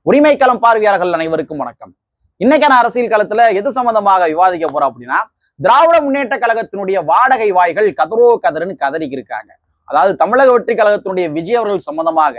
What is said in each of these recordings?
உரிமை களம் பார்வையாளர்கள் அனைவருக்கும் வணக்கம். இன்னைக்கான அரசியல் களத்துல எது சம்பந்தமாக விவாதிக்க போறோம் அப்படின்னா, திராவிட முன்னேற்ற கழகத்தினுடைய வாடகை வாய்கள் கதறுன்னு கதறிக்கு இருக்காங்க. அதாவது தமிழக வெற்றி கழகத்தினுடைய விஜய் அவர்கள் சம்பந்தமாக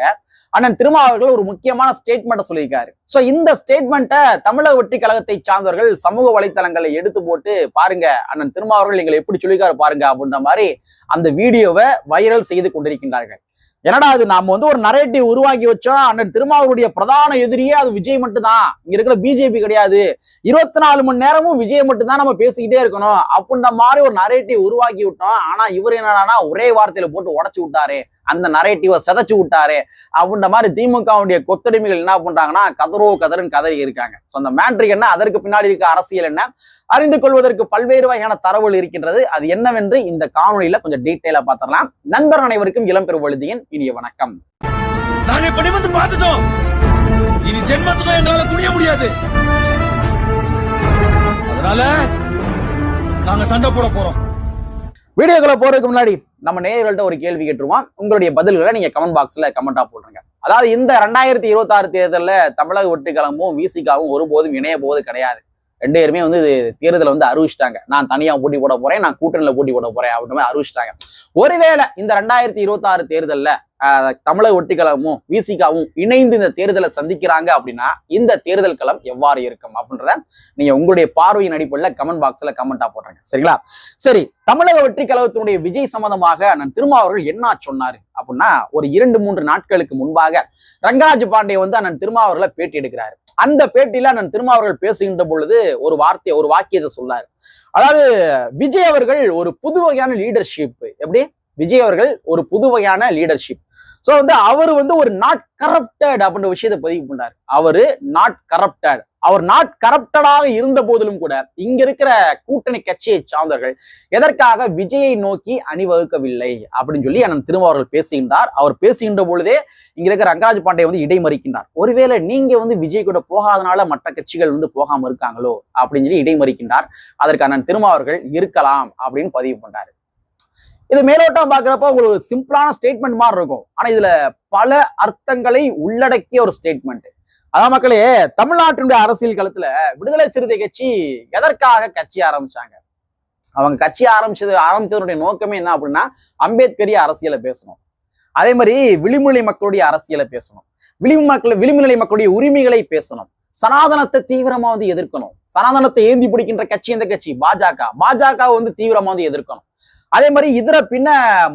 அண்ணன் திருமாவர்கள் ஒரு முக்கியமான ஸ்டேட்மெண்ட்டை சொல்லியிருக்காரு. சோ இந்த ஸ்டேட்மெண்ட்டை தமிழக வெற்றி கழகத்தை சார்ந்தவர்கள் சமூக வலைத்தளங்களை எடுத்து போட்டு பாருங்க, அண்ணன் திருமாவர்கள் எங்களை எப்படி சொல்லியிருக்காரு பாருங்க அப்படின்ற மாதிரி அந்த வீடியோவை வைரல் செய்து கொண்டிருக்கின்றார்கள். என்னடா அது, நாம ஒரு நரேட்டிவ் உருவாக்கி வச்சோம், அண்ணன் திருமாவளுடைய பிரதான எதிரியே அது விஜய் மட்டும்தான், இங்க இருக்கிற பிஜேபி கிடையாது, 24 மணி நேரமும் விஜய் மட்டும்தான் நம்ம பேசிக்கிட்டே இருக்கணும் அப்படின்ற மாதிரி ஒரு நரேட்டிவ் உருவாக்கி விட்டோம். ஆனா இவர் என்னன்னா ஒரே வார்த்தையில போட்டு உடச்சு விட்டாரு, அந்த நரேட்டிவை சிதைச்சு விட்டாரு அப்படின்ற மாதிரி திமுகவுடைய கொத்தடிமைகள் என்ன பண்றாங்கன்னா கதறுன்னு கதறி இருக்காங்க. சோ அந்த மேட்ரிக் என்ன, அதற்கு பின்னாடி இருக்க அரசியல் என்ன, அறிந்து கொள்வதற்கு பல்வேறு வகையான தரவுகள் இருக்கின்றது. அது என்னவென்று இந்த காணொலியில கொஞ்சம் டீட்டெயிலா பார்த்திடலாம். நண்பர் அனைவருக்கும் இளம்பெருவழுதியின் இனிய வணக்கம். நாங்க இப்படி வந்து பார்த்துட்டோம், இனி ஜென்மத்துக்கும் எங்களால துணிய முடியாது, அதனால நாங்க சண்டை போட போறோம். வீடியோக்குள்ள போறதுக்கு முன்னாடி நம்ம நேயர்கள்ட்ட ஒரு கேள்வி கேட்டுருவோம். உங்களுடைய பதில்களை நீங்க கமெண்ட் பாக்ஸ்ல கமெண்டா போடுறீங்க. அதாவது இந்த 2026 தேர்தலில் தமிழக வெற்றி கழகமும் விசிகாவும் ஒருபோதும் இணைய போவது கிடையாது. ரெண்டு பேருமே தேர்தலை அறிவிச்சிட்டாங்க. நான் தனியா போட்டி போட போறேன், நான் கூட்டணியில போட்டி போட போறேன் அப்படின்ற மாதிரி அறிவிச்சிட்டாங்க. ஒருவேளை இந்த 2026 தேர்தல்ல தமிழக வெற்றி கழகமும் விசிகாவும் இணைந்து இந்த தேர்தலை சந்திக்கிறாங்க அப்படின்னா இந்த தேர்தல் களம் எவ்வாறு இருக்கும் அப்படின்றத நீங்க உங்களுடைய பார்வையின் அடிப்படையில் கமெண்ட் பாக்ஸ்ல கமெண்டா போடுறீங்க. சரிங்களா? சரி, தமிழக வெற்றி கழகத்தினுடைய விஜய் சம்பந்தமாக அண்ணன் திருமாவர்கள் என்ன சொன்னாரு அப்படின்னா, ஒரு 2-3 நாட்களுக்கு முன்பாக ரங்கராஜ் பாண்டே அண்ணன் திருமாவர்களை பேட்டி எடுக்கிறாரு. அந்த பேட்டியில அண்ணன் திருமாவர்கள் பேசுகின்ற பொழுது ஒரு வாக்கியத்தை சொன்னாரு. அதாவது விஜய் அவர்கள் ஒரு புது வகையான லீடர்ஷிப், எப்படி விஜய் அவர்கள் ஒரு புது வகையான லீடர்ஷிப். சோ அவர் ஒரு நாட் கரப்டட் அப்படின்ற விஷயத்தை பதிவு பண்ணார். அவரு நாட் கரப்டட், அவர் நாட் கரப்டடாக இருந்த போதிலும் கூட இங்க இருக்கிற கூட்டணி கட்சியை சார்ந்தவர்கள் எதற்காக விஜயை நோக்கி அணிவகுக்கவில்லை அப்படின்னு சொல்லி அண்ணன் திருமாவர்கள் பேசுகின்றார். அவர் பேசுகின்ற பொழுதே இங்க இருக்கிற ரங்கராஜ் பாண்டே இடைமறிக்கின்றார். ஒருவேளை நீங்க விஜய் கூட போகாதனால மற்ற கட்சிகள் போகாம இருக்காங்களோ அப்படின்னு சொல்லி இடைமறிக்கின்றார். அதற்கு அண்ணன் திருமாவர்கள் இருக்கலாம் அப்படின்னு பதிவு பண்றாரு. இது மேலோட்டம் பாக்குறப்ப ஒரு சிம்பிளான ஸ்டேட்மெண்ட் மாதிரி இருக்கும். ஆனா இதுல பல அர்த்தங்களை உள்ளடக்கிய ஒரு ஸ்டேட்மெண்ட். அதான் மக்களே, தமிழ்நாட்டினுடைய அரசியல் களத்துல விடுதலை சிறுத்தை கட்சி எதற்காக கட்சி ஆரம்பிச்சாங்க? அவங்க கட்சி ஆரம்பிச்சதனுடைய நோக்கமே என்ன அப்படின்னா, அம்பேத்கரிய அரசியலை பேசணும், அதே மாதிரி விளிம்புநிலை மக்களுடைய அரசியலை பேசணும், விளிம்புநிலை மக்களுடைய உரிமைகளை பேசணும், சனாதனத்தை தீவிரமா எதிர்க்கணும். சனாதனத்தை ஏந்தி பிடிக்கின்ற கட்சி எந்த கட்சி? பாஜக தீவிரமா எதிர்க்கணும். அதே மாதிரி இதர பின்ன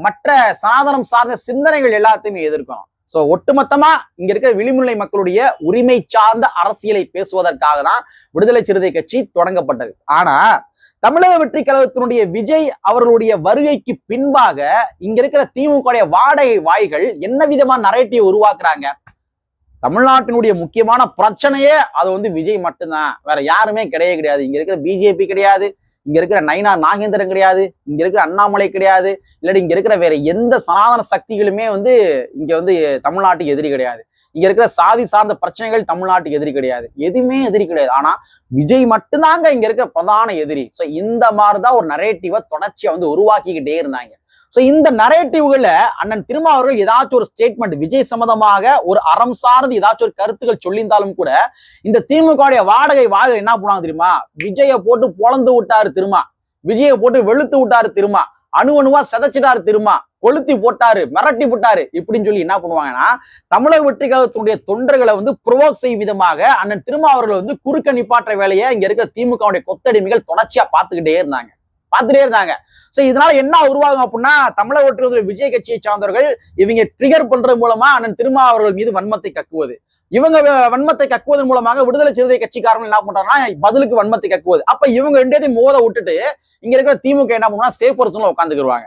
மற்ற சனாதனம் சார்ந்த சிந்தனைகள் எல்லாத்தையுமே எதிர்க்கணும். சோ ஒட்டுமொத்தமா இங்க இருக்கிற விளிம்புநிலை மக்களுடைய உரிமை சார்ந்த அரசியலை பேசுவதற்காக தான் விடுதலை சிறுத்தை கட்சி தொடங்கப்பட்டது. ஆனா தமிழக வெற்றி கழகத்தினுடைய விஜய் அவர்களுடைய வருகைக்கு பின்பாக இங்க இருக்கிற திமுக வாடகை வாய்கள் என்ன விதமான நரேட்டிவ் உருவாக்குறாங்க? தமிழ்நாட்டினுடைய முக்கியமான பிரச்சனையே அது விஜய் மட்டும்தான், வேற யாருமே கிடையாது. இங்க இருக்கிற பிஜேபி கிடையாது, இங்க இருக்கிற நயினா நாகேந்திரன் கிடையாது, இங்க இருக்கிற அண்ணாமலை கிடையாது, இல்லாட்டி இங்க இருக்கிற வேற எந்த சனாதன சக்திகளுமே இங்க தமிழ்நாட்டுக்கு எதிரி கிடையாது. இங்க இருக்கிற சாதி சார்ந்த பிரச்சனைகள் தமிழ்நாட்டுக்கு எதிரி கிடையாது, எதுவுமே எதிரி கிடையாது. ஆனா விஜய் மட்டும்தாங்க இங்க இருக்கிற பிரதான எதிரி. சோ இந்த மாதிரிதான் ஒரு நரேட்டிவை தொடர்ச்சியா உருவாக்கிக்கிட்டே இருந்தாங்க. சோ இந்த நரேட்டிவ்களை அண்ணன் திருமாவர்கள் ஏதாச்சும் ஒரு ஸ்டேட்மெண்ட் விஜய் சம்பந்தமாக ஒரு அறம் சார்ந்து ஏதாச்சும் ஒரு கருத்துக்கள் சொல்லியிருந்தாலும் கூட இந்த திமுக வாடகை வாழ என்ன பண்ணுவாங்க தெரியுமா? விஜயை போட்டு பொளந்து விட்டாரு திருமா, விஜயை போட்டு வெளுத்து விட்டாரு திருமா, அணுவா சிதைச்சிட்டாரு திருமா, கொளுத்தி போட்டாரு, மிரட்டி போட்டாரு இப்படின்னு சொல்லி என்ன பண்ணுவாங்கன்னா, தமிழக வெற்றி கழகத்தினுடைய தொண்டர்களை புரோவோக் செய்யும் விதமாக அண்ணன் திருமாவர்கள் குறுக்க நிப்பாற்ற வேலையை இங்க இருக்கிற திமுக கொத்தடிமைகள் தொடர்ச்சியா பார்த்துக்கிட்டே இருந்தாங்க. சோ இதனால என்ன உருவாகும் அப்படின்னா, தமிழக வெற்றி விஜய் கட்சியை சார்ந்தவர்கள் இவங்க ட்ரிகர் பண்றது மூலமா அண்ணன் திருமாவர்கள் மீது வன்மத்தை கக்குவது, இவங்க வன்மத்தை கக்குவதன் மூலமாக விடுதலை சிறுத்தை கட்சிக்காரர்கள் என்ன பண்றாங்கன்னா பதிலுக்கு வன்மத்தை கக்குவது. அப்ப இவங்க ரெண்டையும் மோத விட்டுட்டு இங்க இருக்கிற திமுக என்ன பண்ணுவாங்க, சேஃப் ஹவுஸ்ல உட்காந்துக்குருவாங்க.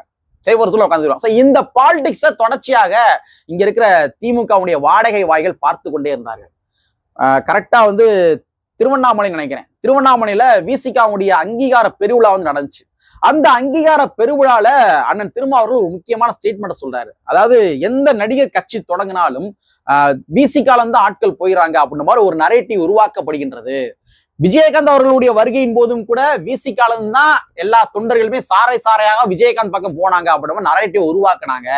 இந்த பாலிடிக்ஸை தொடர்ச்சியாக இங்க இருக்கிற திமுக வாடகை வாய்கள் பார்த்து கொண்டே இருந்தார்கள். கரெக்டா திருவண்ணாமலை நினைக்கிறேன், திருவண்ணாமலையில விசிகாவுடைய அங்கீகார பெருவிழா நடந்துச்சு. அந்த அங்கீகார பெருவிழால அண்ணன் திருமாவர்கள் ஒரு முக்கியமான ஸ்டேட்மெண்ட் சொல்றாரு. அதாவது எந்த நடிகர் கட்சி தொடங்கினாலும் விசிகால இருந்து ஆட்கள் போயிடறாங்க அப்படின்ற மாதிரி ஒரு நரேட்டிவ் உருவாக்கப்படுகின்றது. விஜயகாந்த் அவர்களுடைய வருகையின் போதும் கூட விசிகாலம் தான் எல்லா தொண்டர்களுமே சாரையாக விஜயகாந்த் பக்கம் போனாங்க அப்படின்ற நரேட்டிவ் உருவாக்குனாங்க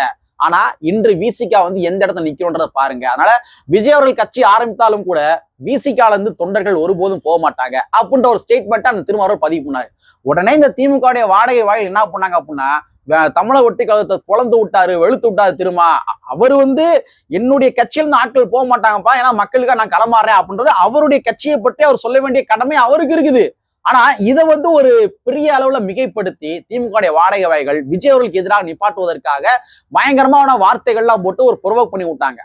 ஆனா இன்று விசிகா வந்து எந்த இடத்துல நிக்கிறோன்றத பாருங்க. அதனால விஜய் அவர்கள் கட்சி ஆரம்பித்தாலும் கூட விசிகால இருந்து தொண்டர்கள் ஒருபோதும் போக மாட்டாங்க அப்படின்ற ஒரு ஸ்டேட்மெண்ட் அந்த திருமாவளவன் பதிவு பண்ணாரு. உடனே இந்த திமுக வாடகை வாயில் என்ன பண்ணாங்க அப்படின்னா, தமிழக ஒட்டி கழகத்தை பொளந்து விட்டாரு, வெளுத்து விட்டாரு திருமா. அவர் வந்து என்னுடைய கட்சியில இருந்து ஆட்கள் போக மாட்டாங்கப்பா, ஏன்னா மக்களுக்காக நான் களமாறேன் அப்படின்றது அவருடைய கட்சியை பற்றி அவர் சொல்ல வேண்டிய கடமை அவருக்கு இருக்குது. ஆனா இதை வந்து ஒரு பெரிய அளவுல மிகைப்படுத்தி திமுக வாடகை வாய்கள் விஜய் அவர்களுக்கு எதிராக நிப்பாட்டுவதற்காக பயங்கரமான வார்த்தைகள்லாம் போட்டு ஒரு புரவக் பண்ணி விட்டாங்க.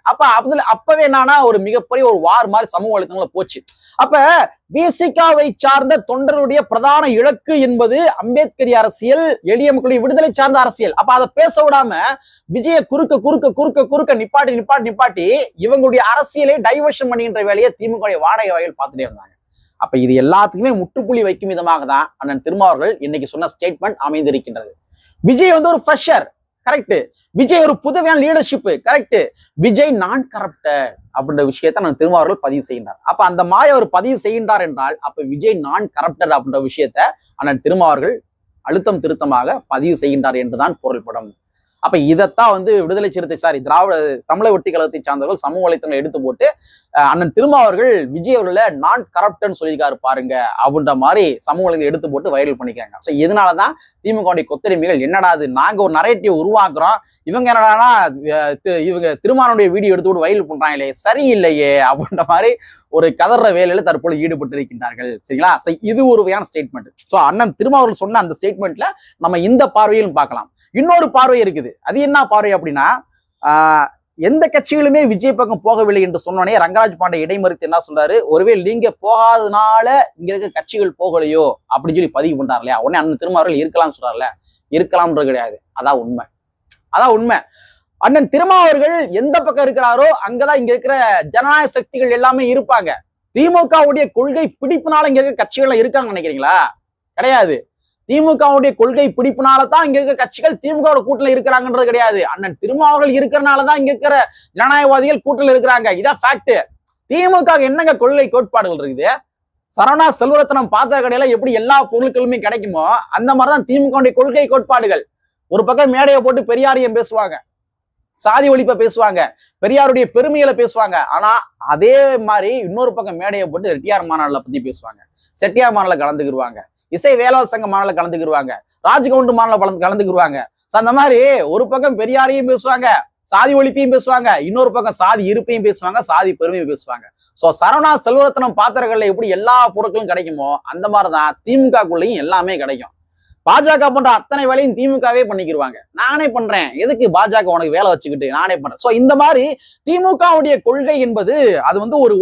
அப்பவே என்னன்னா ஒரு மிகப்பெரிய ஒரு வார் மாதிரி சமூக வலைத்தளங்கள போச்சு. அப்ப விசிகாவை சார்ந்த தொண்டர்களுடைய பிரதான இலக்கு என்பது அம்பேத்கரி அரசியல், எளிய மக்களுடைய விடுதலை சார்ந்த அரசியல். அப்ப அதை பேச விடாம விஜய குறுக்க நிப்பாட்டி இவங்களுடைய அரசியலை டைவர்ஷன் பண்ணுகின்ற வேலையை திமுக வாடகை வாய்கள் பார்த்துட்டே இருந்தாங்க. அப்ப இது எல்லாத்துக்குமே முற்றுப்புள்ளி வைக்கும் விதமாக தான் அண்ணன் திருமாவர்கள் இன்னைக்கு சொன்ன ஸ்டேட்மெண்ட் அமைந்திருக்கின்றது. விஜய் வந்து ஒரு ஃப்ரெஷர், கரெக்ட். விஜய் ஒரு புதுவையான லீடர்ஷிப், கரெக்ட். விஜய் நான் கரப்டட் அப்படின்ற விஷயத்தை நான் திருமாவர்கள் பதிவு செய்கின்றார். அப்ப அந்த மாதிரி அவர் பதிவு செய்கின்றார் என்றால் அப்ப விஜய் நான் கரப்டட் அப்படின்ற விஷயத்தை அண்ணன் திருமாவர்கள் அழுத்தம் திருத்தமாக பதிவு செய்கின்றார் என்றுதான் பொருள்படும். அப்ப இதைத்தான் வந்து விடுதலை சிறுத்தை தமிழக ஒட்டி கழகத்தை சார்ந்தவர்கள் சமூக வலைத்தளங்களை எடுத்து போட்டு அண்ணன் திருமாவர்கள் விஜய் அவர்களை நான் கரப்டன்னு சொல்லியிருக்காரு பாருங்க அப்படின்ற மாதிரி சமூக வலைத்தளங்களை எடுத்து போட்டு வைரல் பண்ணிக்கிறாங்க. ஸோ இதனாலதான் திமுக கொத்தடிமைகள் என்னடாது நாங்க ஒரு நரேட்டிவ் உருவாக்குறோம், இவங்க என்னடானா இவங்க திருமாவனுடைய வீடியோ எடுத்து போட்டு வைரல் பண்றாங்களே சரியில்லையே அப்படின்ற மாதிரி ஒரு கதற வேலையில தற்போது ஈடுபட்டு இருக்கின்றார்கள். சரிங்களா? இது ஒரு வகையான ஸ்டேட்மெண்ட். ஸோ அண்ணன் திருமாவர்கள் சொன்ன அந்த ஸ்டேட்மெண்ட்ல நம்ம இந்த பார்வையிலும் பார்க்கலாம். இன்னொரு பார்வை இருக்குது. அது என்ன பார்வை அப்படின்னா, எந்த கட்சிகளுமே விஜய் பக்கம் போகவில்லை என்று சொன்னோடனே ரங்கராஜ் பாண்டே இடைமறித்து என்ன சொல்றாரு, ஒருவேளை நீங்க போகாதனால இங்க இருக்க கட்சிகள் போகலையோ அப்படின்னு சொல்லி பதிவு பண்றாரு இல்லையா. உடனே அண்ணன் திருமாவர்கள் இருக்கலாம் சொல்றாருல, இருக்கலாம்ன்றது கிடையாது, அதான் உண்மை. அண்ணன் திருமாவர்கள் எந்த பக்கம் இருக்கிறாரோ அங்கதான் இங்க இருக்கிற ஜனநாயக சக்திகள் எல்லாமே இருப்பாங்க. திமுகவுடைய கொள்கை பிடிப்புனால இங்க இருக்க கட்சிகள் இருக்காங்க நினைக்கிறீங்களா? கிடையாது. திமுகவுடைய கொள்கை பிடிப்புனாலதான் இங்க இருக்க கட்சிகள் திமுக கூட்டணியில் இருக்கிறாங்கன்றது கிடையாது. அண்ணன் திருமாவர்கள் இருக்கிறனாலதான் இங்க இருக்கிற ஜனநாயகவாதிகள் கூட்டணியில் இருக்கிறாங்க. இதான் ஃபேக்ட். திமுக என்னங்க கொள்கை கோட்பாடுகள் இருக்குது? சரவணா செல்வரத்னம் பாத்திர கடையில எப்படி எல்லா பொருட்களுமே கிடைக்குமோ அந்த மாதிரிதான் திமுக கொள்கை கோட்பாடுகள். ஒரு பக்கம் மேடையை போட்டு பெரியாரியம் பேசுவாங்க, சாதி ஒழிப்பை பேசுவாங்க, பெரியாருடைய பெருமைகளை பேசுவாங்க. ஆனா அதே மாதிரி இன்னொரு பக்கம் மேடையை போட்டு ரெட்டியார் மாநாடுல பத்தி பேசுவாங்க, செட்டியார் மாநாடுல கலந்துக்கிடுவாங்க, இசை வேளாண் சங்க மாநாடுல கலந்துக்கிடுவாங்க, ராஜ்கவுண்ட் மாநாடுல கலந்துக்கிடுவாங்க. அந்த மாதிரி ஒரு பக்கம் பெரியாரையும் பேசுவாங்க, சாதி ஒழிப்பையும் பேசுவாங்க, இன்னொரு பக்கம் சாதி இருப்பையும் பேசுவாங்க, சாதி பெருமையும் பேசுவாங்க. சோ சரவணா செல்வரத்னம் பாத்திரங்கள்ல எப்படி எல்லா பொருட்களும் கிடைக்குமோ அந்த மாதிரிதான் திமுகக்குள்ளேயும் எல்லாமே கிடைக்கும். பாஜக பண்ற அத்தனை வேலையும் திமுகவே பண்ணிக்கிடுவாங்க. நானே பண்றேன், எதுக்கு பாஜக உனக்கு வேலை வச்சுக்கிட்டு, நானே பண்றேன். சோ இந்த மாதிரி திமுகவுடைய கொள்கை என்பது அது வந்து ஒரு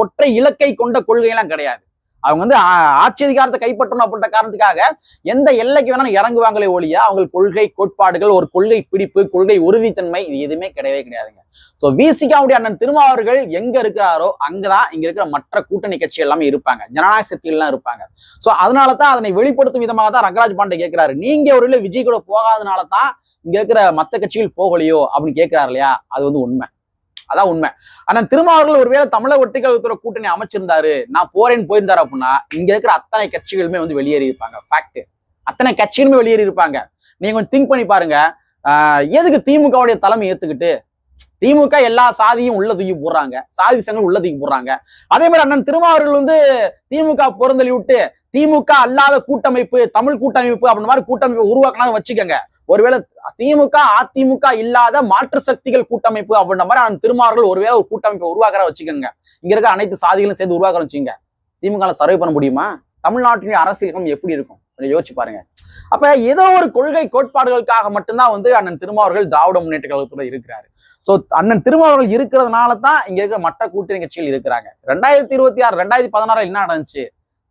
ஒற்றை இலக்கை கொண்ட கொள்கை எல்லாம் கிடையாது. அவங்க வந்து ஆட்சி அதிகாரத்தை கைப்பற்றணும் அப்படின்ற காரணத்துக்காக எந்த எல்லைக்கு வேணாலும் இறங்குவாங்களே ஒழிய அவங்க கொள்கை கோட்பாடுகள், ஒரு கொள்கை பிடிப்பு, கொள்கை உறுதித்தன்மை இது எதுவுமே கிடையவே கிடையாதுங்க. சோ விசிகாவுடைய அண்ணன் திருமாவர்கள் எங்க இருக்கிறாரோ அங்கதான் இங்க இருக்கிற மற்ற கூட்டணி கட்சி எல்லாமே இருப்பாங்க, ஜனநாயக சக்திகள் எல்லாம் இருப்பாங்க. சோ அதனாலதான் அதனை வெளிப்படுத்தும் விதமாக தான் ரங்கராஜ் பாண்டே கேட்கிறாரு, நீங்க ஒரு விஜய் கூட போகாதனாலதான் இங்க இருக்கிற மற்ற கட்சிகள் போகலையோ அப்படின்னு கேட்கிறாரு இல்லையா. அது வந்து உண்மை, அதான் உண்மை. ஆனா திருமாவர்கள் ஒருவேளை தமிழக ஒட்டி கழகத்தோட கூட்டணி அமைச்சிருந்தாரு, நான் போயிருந்தாரு அப்படின்னா இங்க இருக்கிற அத்தனை கட்சிகளுமே வந்து வெளியேறி இருப்பாங்க. ஃபேக்ட், அத்தனை கட்சிகளுமே வெளியேறி இருப்பாங்க. நீங்க கொஞ்சம் திங்க் பண்ணி பாருங்க. எதுக்கு திமுகவுடைய தலைமை ஏத்துக்கிட்டு திமுக எல்லா சாதியும் உள்ள தூக்கி போடுறாங்க, சாதி சங்கம் உள்ள தூக்கி போடுறாங்க. அதே மாதிரி அண்ணன் திருமாவர்கள் வந்து திமுக பொருந்தலி விட்டு திமுக அல்லாத கூட்டமைப்பு, தமிழ் கூட்டமைப்பு அப்படின்ற மாதிரி கூட்டமைப்பு உருவாக்கணும் வச்சுக்கோங்க. ஒருவேளை திமுக அதிமுக இல்லாத மாற்று சக்திகள் கூட்டமைப்பு அப்படின்ற மாதிரி அண்ணன் திருமாவர்கள் ஒருவேளை ஒரு கூட்டமைப்பு உருவாக்குற வச்சுக்கோங்க. இங்க இருக்க அனைத்து சாதிகளும் சேர்ந்து உருவாக்குற வச்சுக்கோங்க. திமுக சர்வை பண்ண முடியுமா? தமிழ்நாட்டின் அரசியல் எப்படி இருக்கும் யோசிச்சு பாருங்க. அப்ப ஏதோ ஒரு கொள்கை கோட்பாடுகளுக்காக மட்டும்தான் வந்து அண்ணன் திருமாவர்கள் திராவிட முன்னேற்ற கழகத்துல இருக்கிறாரு. சோ அண்ணன் திருமாவர்கள் இருக்கிறதுனால தான் இங்க இருக்கிற மற்ற கூட்டணி கட்சிகள் இருக்கிறாங்க. 2026 2016 என்ன நடந்துச்சு?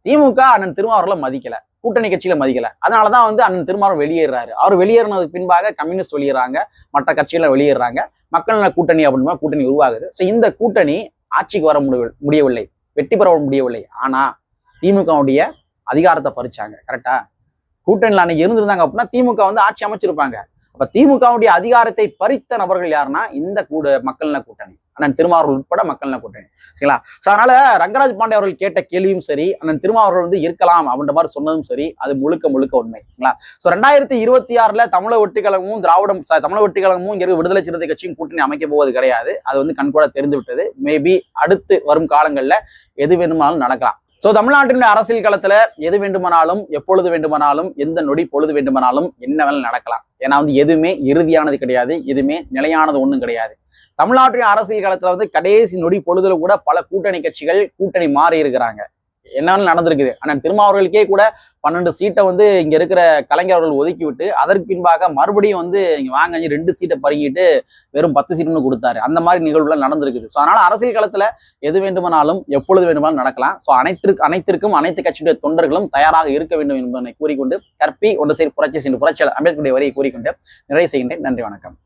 திமுக அண்ணன் திருமாவர்களை மதிக்கல, கூட்டணி கட்சியில மதிக்கல. அதனாலதான் வந்து அண்ணன் திருமாவர்கள் வெளியேறாரு. அவர் வெளியேறினதுக்கு பின்பாக கம்யூனிஸ்ட் வெளியேறாங்க, மற்ற கட்சிகளை வெளியேறாங்க, மக்கள் நல கூட்டணி அப்படின்னா கூட்டணி உருவாகுது. சோ இந்த கூட்டணி ஆட்சிக்கு வர முடியவில்லை, வெற்றி பெற முடியவில்லை. ஆனா திமுகவுடைய அதிகாரத்தை பறிச்சாங்க. கரெக்டா? கூட்டணியில் அன்னைக்கு இருந்திருந்தாங்க அப்படின்னா திமுக வந்து ஆட்சி அமைச்சிருப்பாங்க. அப்ப திமுகவுடைய அதிகாரத்தை பறித்த நபர்கள் யாருன்னா இந்த மக்கள் நல கூட்டணி, அண்ணன் திருமாவர்கள் உட்பட மக்கள் நல கூட்டணி. சரிங்களா? ஸோ அதனால ரங்கராஜ் பாண்டே அவர்கள் கேட்ட கேள்வியும் சரி, அண்ணன் திருமாவர்கள் வந்து இருக்கலாம் அப்படின்ற மாதிரி சொன்னதும் சரி, அது முழுக்க முழுக்க உண்மை. சரிங்களா? ஸோ 2026 தமிழக வெற்றி கழகமும் தமிழக வெற்றி கழகமும் இங்க இருக்க விடுதலை சிறுத்தை கட்சியும் கூட்டணி அமைக்க போவது கிடையாது. அது வந்து கண்கூட தெரிந்து விட்டது. மேபி அடுத்து வரும் காலங்கள்ல எது வேணுமானாலும் நடக்கலாம். சோ தமிழ்நாட்டினுடைய அரசியல் களத்துல எது வேண்டுமானாலும், எப்பொழுது வேண்டுமானாலும், எந்த நொடி பொழுது வேண்டுமானாலும் என்ன வேணாலும் நடக்கலாம். ஏன்னா வந்து எதுவுமே இறுதியானது கிடையாது, எதுவுமே நிலையானது ஒண்ணும் கிடையாது. தமிழ்நாட்டின் அரசியல் களத்துல வந்து கடைசி நொடி பொழுதுல கூட பல கூட்டணி கட்சிகள் கூட்டணி மாறி இருக்கிறாங்க. என்னன்னு நடந்திருக்குது. அண்ணன் திருமாவர்களுக்கே கூட 12 சீட்டை வந்து இங்க இருக்கிற கலைஞர் அவர்கள் ஒதுக்கி விட்டு அதற்கு பின்பாக மறுபடியும் வந்து இங்க வாங்க 2 சீட்டை பறிக்கிட்டு வெறும் 10 சீட்டுன்னு கொடுத்தாரு. அந்த மாதிரி நிகழ்வுலாம் நடந்திருக்குது. ஸோ அதனால அரசியல் களத்துல எது வேண்டுமானாலும் எப்பொழுது வேண்டுமானாலும் நடக்கலாம். ஸோ அனைத்திற்கும் அனைத்து கட்சியுடைய தொண்டர்களும் தயாராக இருக்க வேண்டும் என்பதை கூறிக்கொண்டு, கற்பி ஒன்று சேர் புரட்சி சென்று புரட்சியாளர் அம்பேத்கருடைய வரியை கூறிக்கொண்டு நிறைவு செய்கின்றேன். நன்றி, வணக்கம்.